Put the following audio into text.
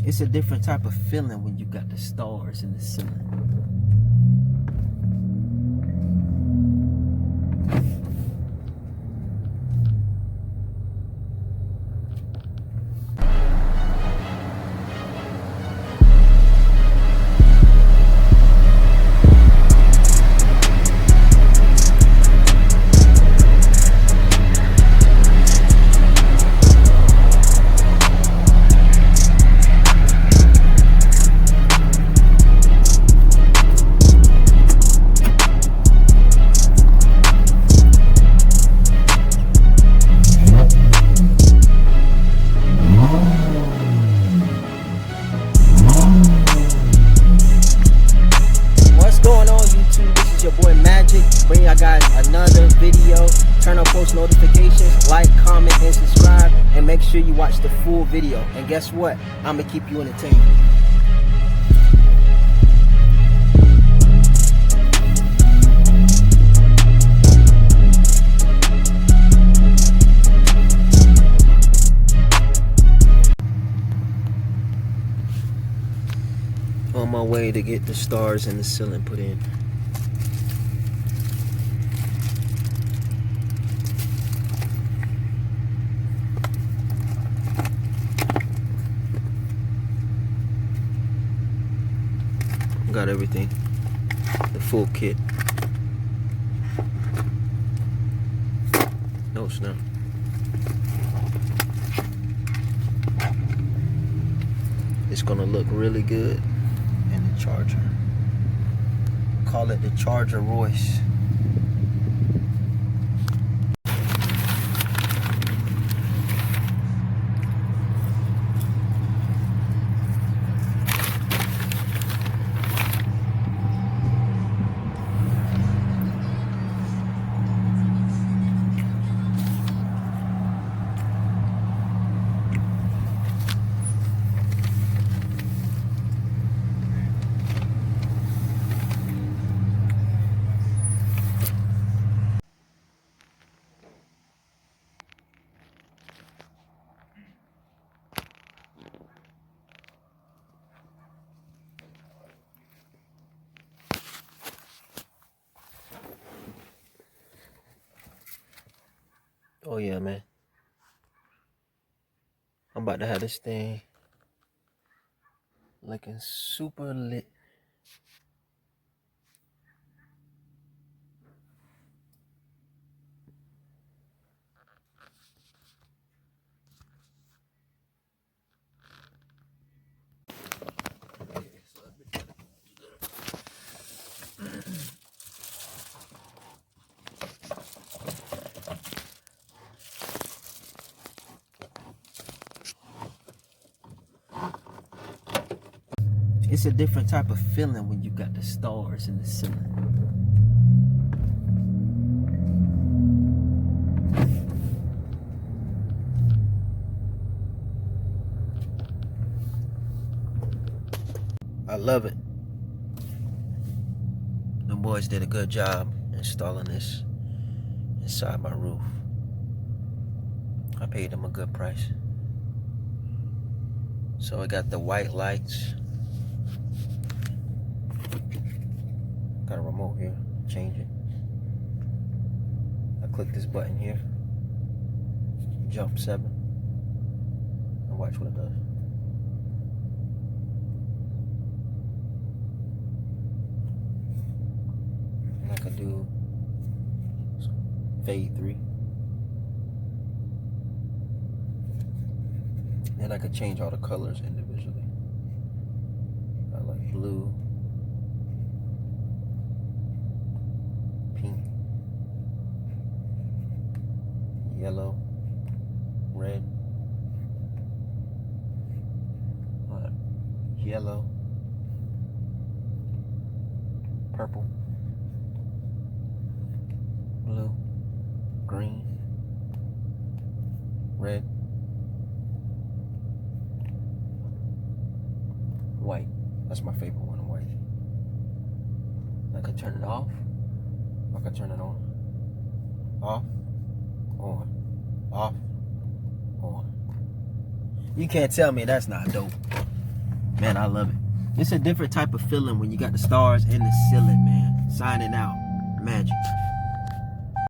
It's a different type of feeling when you got the stars in the ceiling. Your boy Magic, bring y'all guys another video. Turn on post notifications, like, comment, and subscribe, and make sure you watch the full video. And guess what? I'm gonna keep you entertained. On my way to get the stars in the ceiling put in. Got everything, the full kit. No, it's not. It's gonna look really good in the charger. Call it the Charger Royce. Oh yeah, man. I'm about to have this thing looking super lit. It's a different type of feeling when you got the stars in the ceiling. I love it. The boys did a good job installing this inside my roof. I paid them a good price. So I got the white lights. Got a remote here, change it. I click this button here, jump 7, and watch what it does. And I could do fade 3. And I could change all the colors individually. I like blue, pink, yellow, red, yellow, purple, blue, green, red, white. That's my favorite one, white. I could turn it off. I could turn it on. Off, on, off, on. You can't tell me that's not dope. Man, I love it. It's a different type of feeling when you got the stars in the ceiling, man. Signing out. Magic.